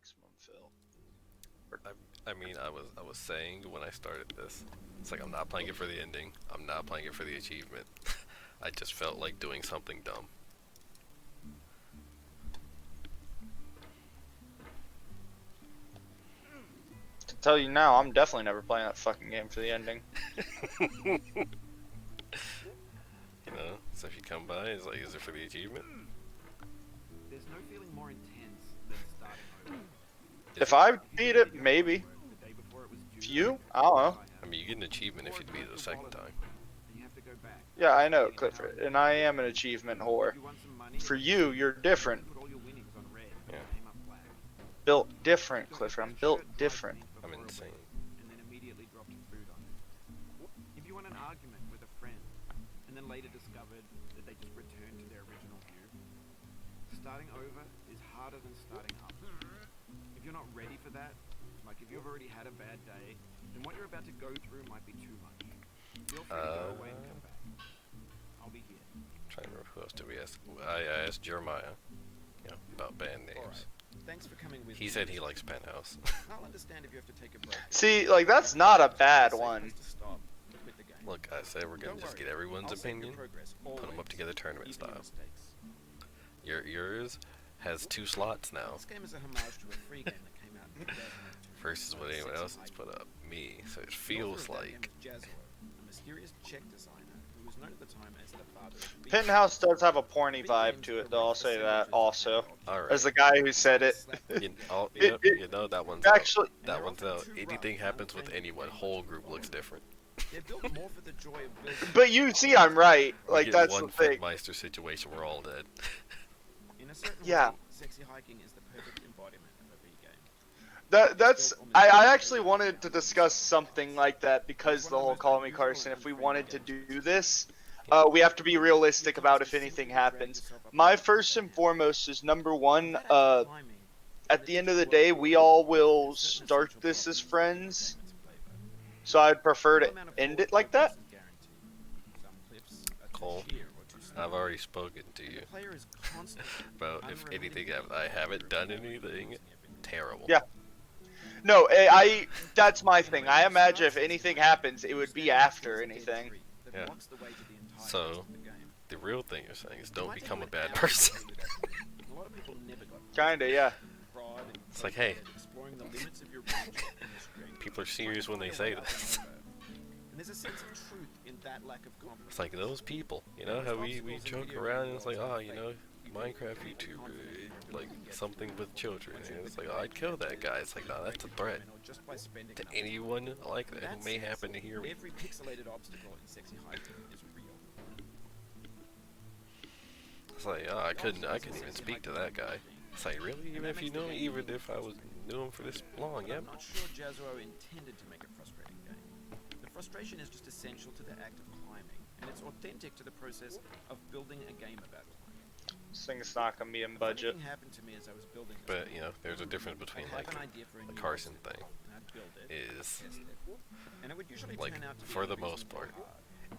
maximum fill. I mean, I was saying when I started this, it's like I'm not playing it for the ending. I'm not playing it for the achievement. I just felt like doing something dumb. To tell you now, I'm definitely never playing that fucking game for the ending. You know, so if you come by, it's like, is it for the achievement? There's no feeling more intense than starting over. If I beat it, maybe. If you, I don't know. I mean, you get an achievement if you beat it the second time. Yeah, I know, Clifford, and I am an achievement whore. For you, you're different. Yeah. Built different, Clifford. I'm built different. I'm insane. And then immediately dropped food on it. If you won an argument with a friend and then later discovered that they just returned to their original view, starting over is harder than starting up. If you're not ready for that, like if you've already had a bad day, then what you're about to go through might be too much. Feel free to go away and come back. I'll be here. Trying to remember who else did we ask. I asked Jeremiah, you know, about band names. Right. Thanks for coming with He said he likes Penthouse. I'll understand if you have to take a break. See, like, that's not a bad one. Look, I said we're gonna just get everyone's opinion, put them up together tournament style. Yours has 2 slots now. This game is a homage to a free game that came out in 2002. Versus what anyone else has put up. Me. So it feels like. A mysterious Czech designer who was known at the time as the father of Penthouse does have a porny vibe to it, though. I'll say that also. Alright. As the guy who said it. You know that one's actually out. That one's out. Anything happens with anyone, whole group looks different. They're built more for the joy of building. But you see, I'm right. We Like, get that's one the thing. Meister situation, we're all dead. In a certain Yeah. way, sexy hiking is the perfect embodiment of a V game. That's I actually wanted to discuss something like that because the whole Call Me Carson, if we wanted to do this, we have to be realistic about if anything happens. My first and foremost is number one, at the end of the day, we all will start this as friends, so I'd prefer to end it like that. Cole, I've already spoken to you about if anything, I haven't done anything terrible. Yeah. No, that's my thing. I imagine if anything happens, it would be after anything. Yeah. So, the real thing you're saying is don't become a bad person. Kinda, yeah. It's like, hey, people are serious when they say this. It's like those people, you know, how we joke around and it's like, oh, you know, Minecraft YouTuber, like something with children, and it's like, oh, I'd kill that guy. It's like, no, that's a threat to anyone like that who may happen to hear me. Every pixelated obstacle in sexy hiking is real. It's like, oh, I couldn't even speak to that guy. It's like, really? Even if you knew me, even if I knew him for this long, yeah? I'm not sure Jazuo intended to make a frustrating game. The frustration is just essential to the act of climbing, and it's authentic to the process of building a game about climbing. This thing's not gonna be in budget. Happened to me as I was building this But, you know, there's a difference between, like, the Carson thing is, like, for the most part,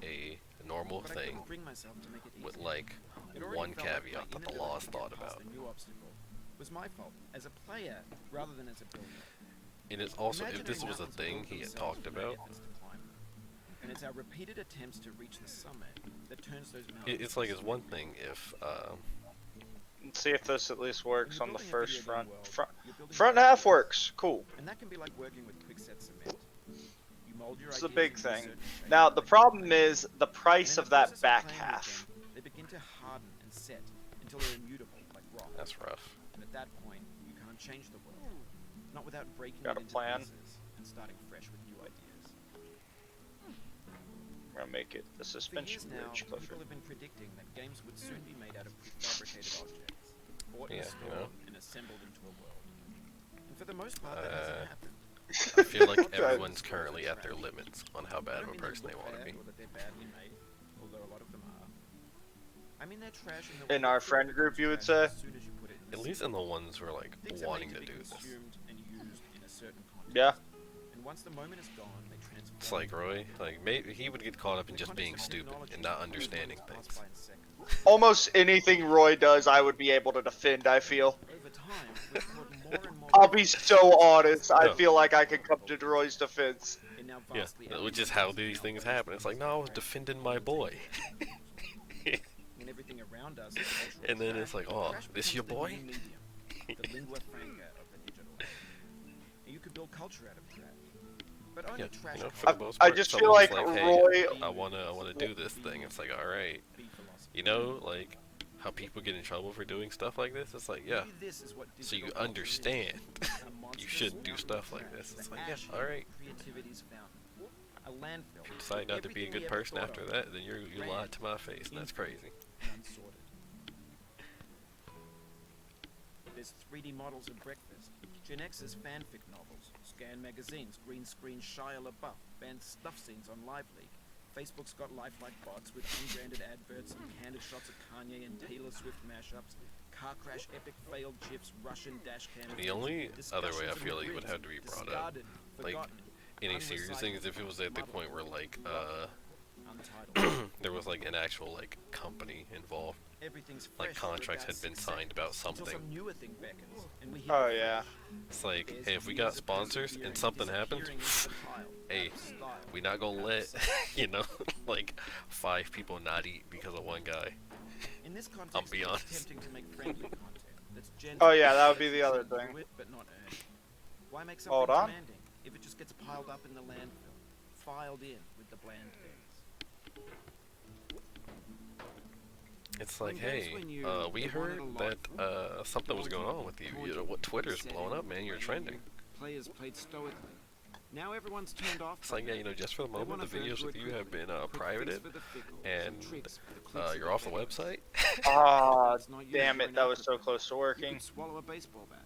a normal thing with, like, one caveat that the law is thought about. Was my fault as a player rather than as a builder. And it's also, if this was a thing he had talked about, and it's our repeated attempts to reach the summit that turns those mountains. it's like, it's one thing if, Let's see if this at least works on the first front. Front half works. Cool. And that can be like working with quickset cement. You mold your It's the big thing. Now, the problem is the price of that back half. They begin to harden and set until they're immutable like rock. that's rough. And at that point, you can't change the world. Not without breaking Got it a into plan? pieces and starting fresh with new ideas. We're gonna make it the For suspension years now, bridge, people Clifford. have been predicting that games would soon be made out of prefabricated objects, bought Yeah, and you stored know. and assembled into a world. And for the most part, that hasn't happened. I feel like everyone's currently at their limits on how bad of a person they want to be. Or that they're badly made, although a lot of them are. I mean, they're trash in the In way our that friend it's group, you would trash say? as soon as you put it in the At least in the ones who are, like, Things are wanting made to be do this. consumed and used in a certain context. Yeah. And once the moment is gone, they transform. It's like Roy, like, maybe he would get caught up in just being stupid and not understanding things. Almost anything Roy does, I would be able to defend, I feel. Over time, we've brought more and more be so honest. I No. feel like I could come to Roy's defense. It now Yeah, vastly which is how these things happen. It's like, no, I was defending my boy. and everything around us is cultural And then trash. it's like, oh, Trash this becomes your the boy? new medium, the lingua franca of the digital age. And you could build culture out of trash. But only Yeah, trash you know, for culture. the most I part, just feel someone's like like, hey, Roy. I wanna do this thing. It's like, all right, Be philosophy. you know, like how people get in trouble for doing stuff like this. It's like, yeah, Maybe this is what so you digital culture understand is. A you monstrous shouldn't do mountain stuff of like trash, this. It's the like, yeah, ash all heap right. of creativity's fountain. A landfill. If you decide not to be a Everything good we ever person thought after of, that, then you banned, lied to my face, and that's crazy. unsorted. There's 3D models of breakfast, Gen X's fanfic novels, scan magazines, green screen Shia LaBeouf, banned stuff scenes on LiveLeak. Facebook's got lifelike bots with unbranded adverts and candid shots of Kanye and Taylor Swift mashups, car crash epic failed GIFs, Russian dash cam. The only other way I feel like it would have to be brought up, like any serious thing, is if it was at the point where like there was like an actual like company involved, like contracts had been signed about something. Oh yeah. It's like, hey, if we got sponsors and something happens, hey, we not gonna let you know, like 5 people not eat because of one guy. In this context, I'll be it's honest. tempting to make friendly content that's Oh yeah, that would gentle, be the other lets you thing. do it, but not earn it. Why make Hold something on. demanding if it just gets piled up in the landfill, filed in with the bland things? It's like, When games hey, win you, we they heard wanted a lot. that something was going on with you. You know what? Twitter's blowing up, man. You're trending. Players played stoically. Now everyone's turned off. It's like, yeah, you know, just for the moment, the videos with you have been privated, and you're off the website. Ah, damn it, that was so close to You working. could swallow a baseball bat.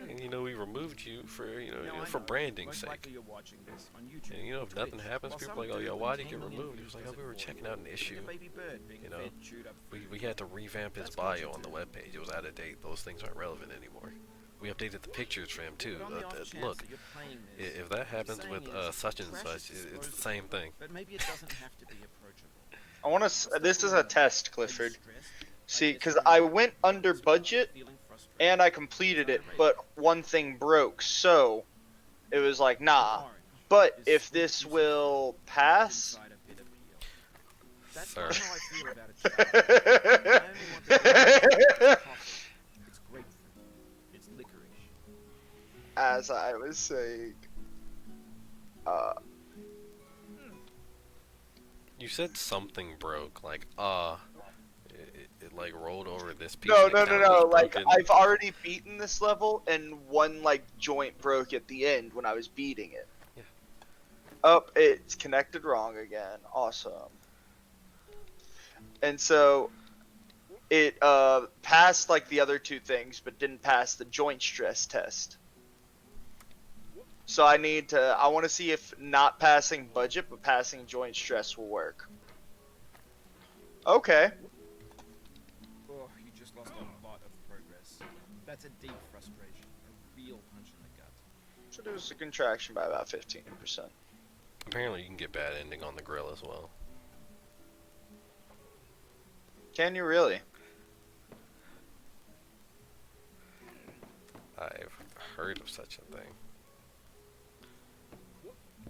And you know, we removed you for Now, I for know, branding's most sake. likely you're watching this on YouTube And you know, or if nothing Twitch, happens, while people some are like, oh, dude yo, with why'd he 10 get million removed? He views was like, does oh, it we were for checking you. out an issue. Like a baby bird being You know, fed chewed up food. We had to revamp his That's bio content on the too. webpage. It was out of date. Those things aren't relevant anymore. We updated the pictures for him too. But on the off chance Look, that you're playing this, if that happens saying with is, such and trash such, is it's the disposable, same thing. But maybe it doesn't have to be approachable. I want What's to. the This is a feeling? test, Are you Clifford. stressed? See, Are you because I went under discouraged? budget Feeling frustrated? and I completed it, but one thing broke, so it was like, nah. Orange But is if sweet, this juicy will fruit, pass, inside a bitter peel. That's Sir. not how I feel about a child. I only want the it's coffee, it's grapefruit, it's licorice. as I was saying, You said something broke, like it like rolled over this piece. no, and no, the no, count was no. Like broken. I've already beaten this level, and one like joint broke at the end when I was beating it. Yeah. Oh, it's connected wrong again. Awesome. And so it passed like the other 2 things, but didn't pass the joint stress test. So I want to see if not passing budget, but passing joint stress will work. Okay. Oh, you just lost a lot of progress. That's a deep frustration, a real punch in the gut. So there's a contraction by about 15%. Apparently, you can get bad ending on the grill as well. Can you really? I've heard of such a thing.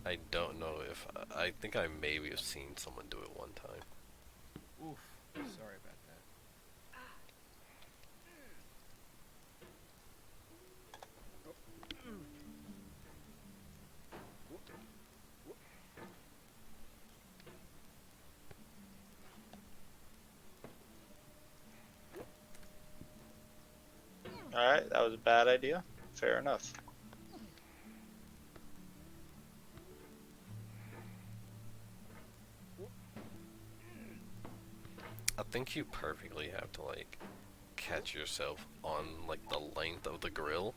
I don't know if I think I maybe have seen someone do it one time. Oof, sorry about that. Alright, that was a bad idea. Fair enough. I think you perfectly have to like catch yourself on like the length of the grill.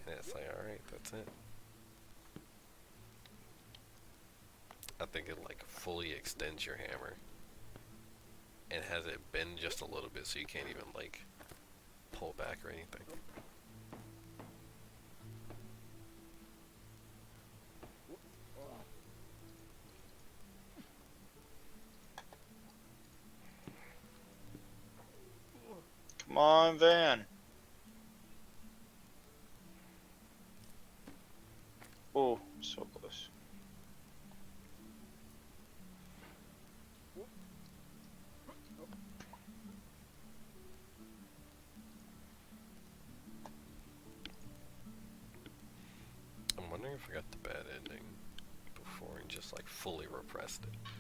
And it's like, alright, that's it. I think it like fully extends your hammer. And has it bend just a little bit so you can't even like pull back or anything. Come on, van. Oh, so close. I'm wondering if I got the bad ending before and just like fully repressed it.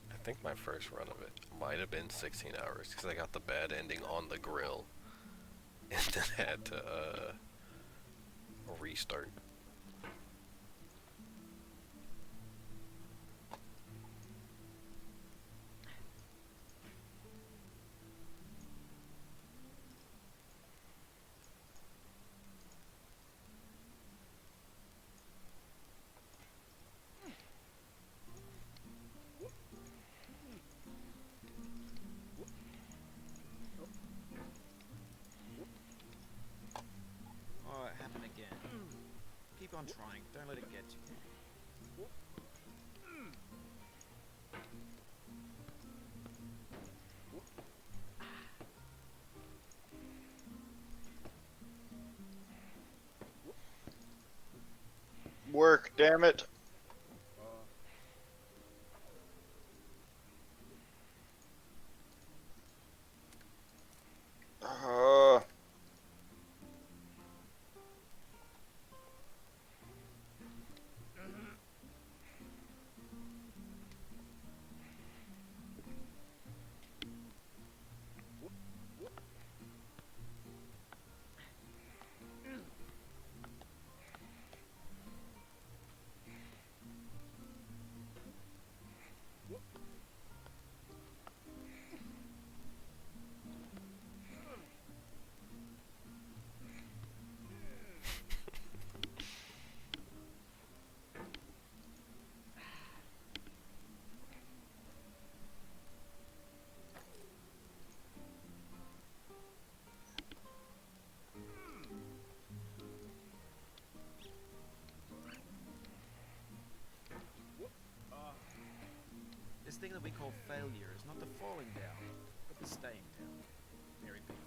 I think my first run of it might have been 16 hours because I got the bad ending on the grill and then had to restart. Oh, it happened again. Keep on trying. Don't let it get to you. Work, damn it. Uh, This thing that we call failure is not the falling down, but the staying down. Very big thing.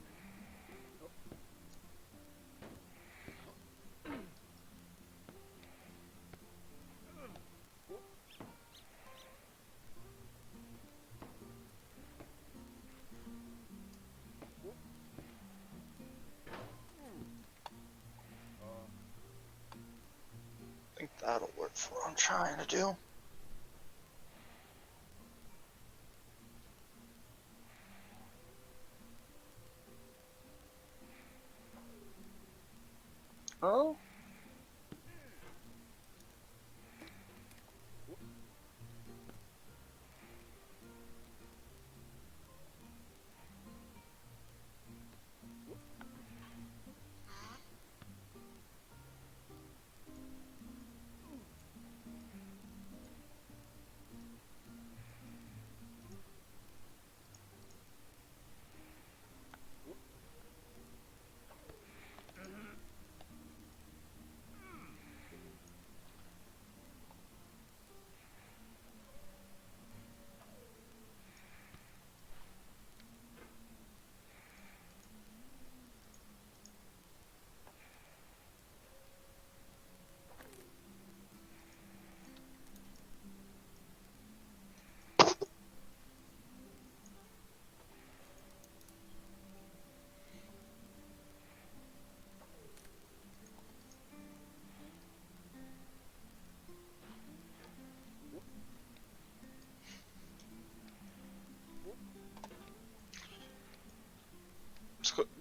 I think that'll work for what I'm trying to do. Oh?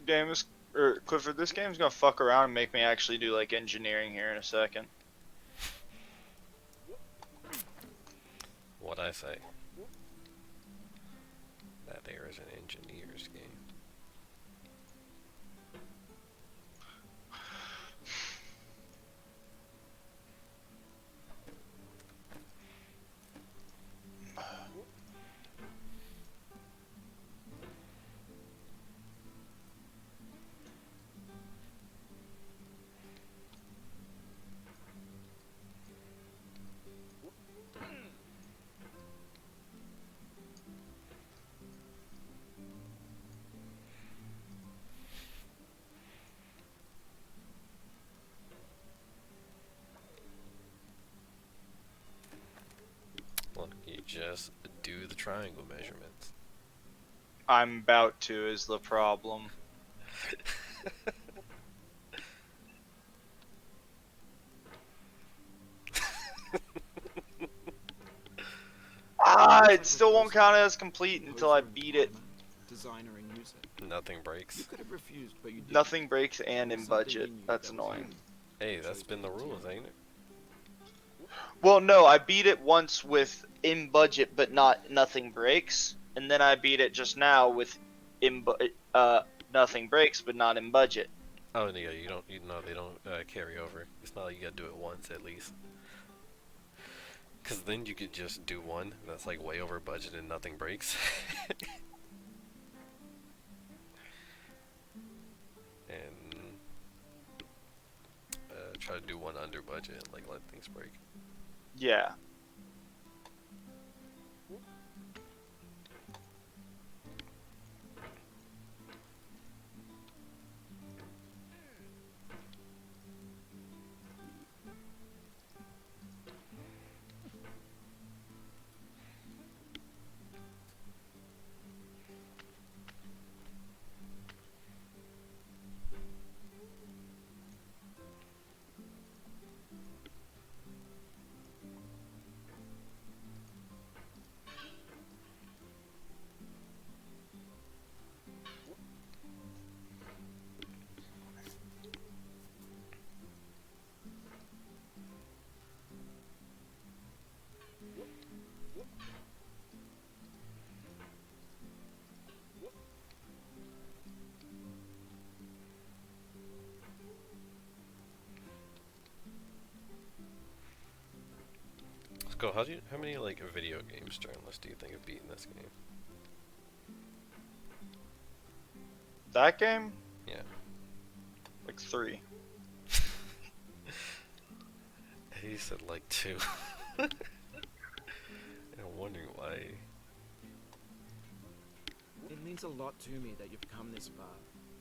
Damn, Clifford, this game's gonna fuck around and make me actually do like engineering here in a second. What I say? That there is an engineer's game. Look, you just do the triangle measurements. I'm about to is the problem. It still won't count as complete until I beat it. Designer and user. Nothing You breaks. could have refused, but you didn't. Nothing breaks and in Something budget. in you That's that was annoying. human. Hey, that's been the rules, ain't it? Well, no, I beat it once with in budget, but nothing breaks, and then I beat it just now with nothing breaks, but not in budget. Oh, yeah, you know, they don't carry over. It's not like you gotta do it once at least. Cause then you could just do one that's like way over budget and nothing breaks. And try to do one under budget and like let things break. Yeah. Let's go. How many like video games journalists do you think have beaten this game? That game? Yeah. Like 3. He said like 2. And I'm wondering why. It means a lot to me that you've come this far,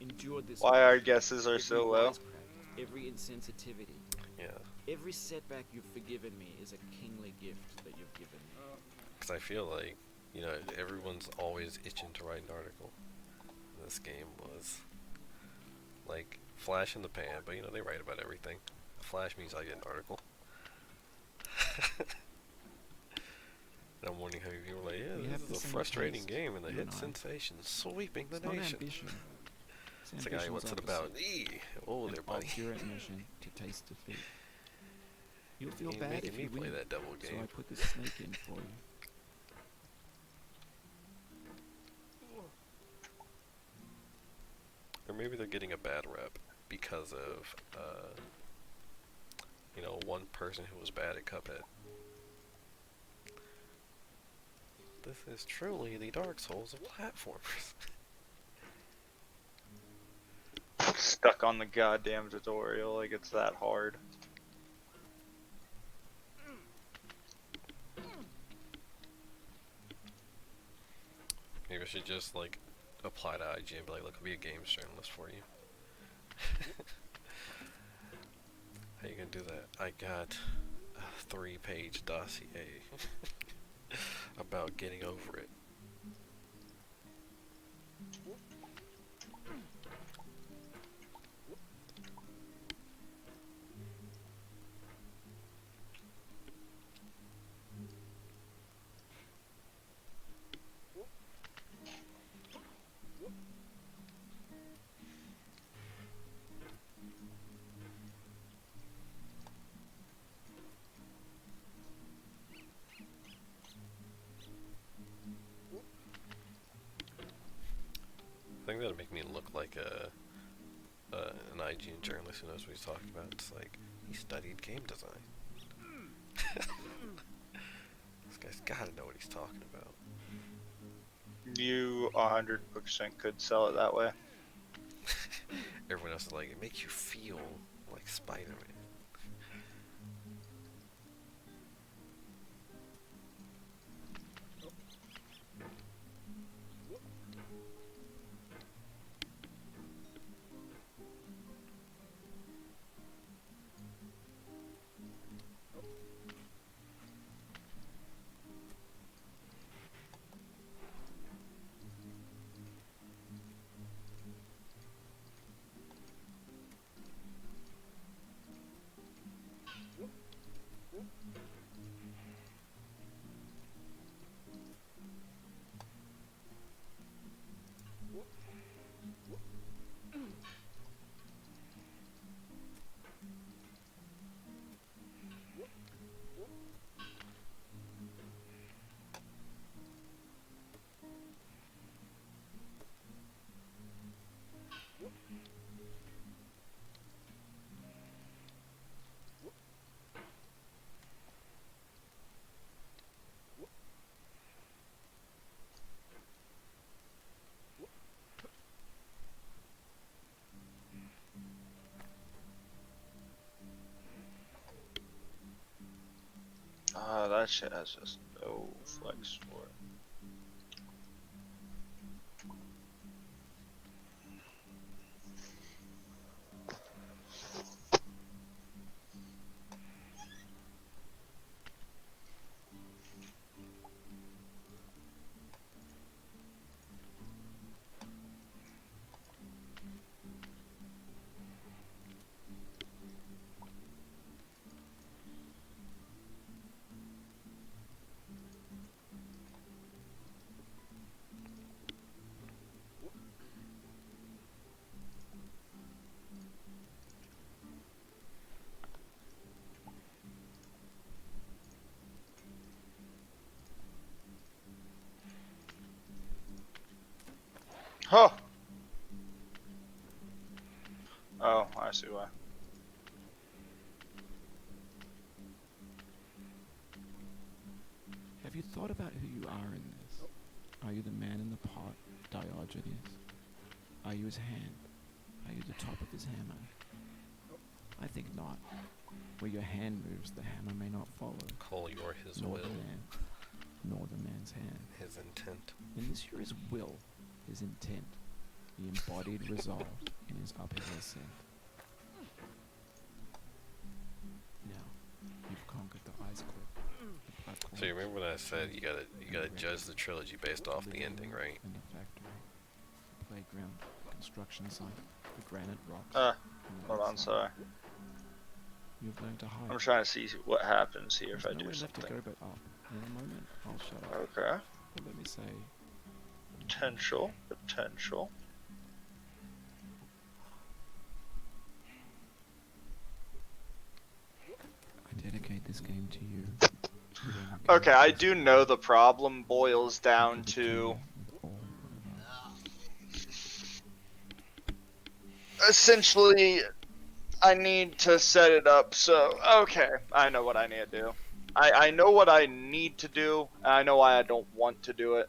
endured this. Why much. our guesses are Every so low? wisecrack, every insensitivity, Yeah. every setback you've forgiven me is a kingly gift that you've given me. Because I feel like, you know, everyone's always itching to write an article. This game was like flash in the pan, but you know, they write about everything. A flash means I get an article. And I'm wondering how you people are like, We yeah, have this the is a same frustrating taste, game, and the you hit and I. sensation sweeping the It's not nation. ambition. It's like, hey, what's it about? Oh, An there, buddy. obdurate mission to taste defeat. You'll feel You're bad making if me you play win, that double so game. I put this snake in for you. Or maybe they're getting a bad rep because of, you know, one person who was bad at Cuphead. This is truly the Dark Souls of platformers. Stuck on the goddamn tutorial, like it's that hard. Maybe I should just, like, apply to IGN and be like, look, I'll be a games journalist for you. How you gonna do that? I got a 3-page dossier about getting over it. make me look like an IGN journalist who knows what he's talking about. It's like, he studied game design. This guy's gotta know what he's talking about. You 100% could sell it that way. Everyone else is like, it makes you feel like Spider-Man. That shit has just no flex for it. Huh. Oh, I see why. Have you thought about who you are in this? Are you the man in the pot, Diogenes? Are you his hand? Are you the top of his hammer? I think not. Where your hand moves, the hammer may not follow. Call your his Nor will, the man, nor the man's hand. his intent. In this you're his will, his intent, the embodied resolve in his uphill ascent. Now, you've conquered the ice cliff. The platform, So you remember when I said you gotta judge the trilogy based off the ending, right? and the factory, the playground, the construction site, the granite rocks. and the Hold on, lakeside. sorry. You've learned to hide. I'm trying to see what happens here if I There's do nowhere left to something. go but up. In a moment, I'll shut up. Okay. But let me say, Potential. Potential. I dedicate this game to you. Okay, I do know the problem boils down to essentially I need to set it up so okay, I know what I need to do. I know what I need to do, and I know why I don't want to do it.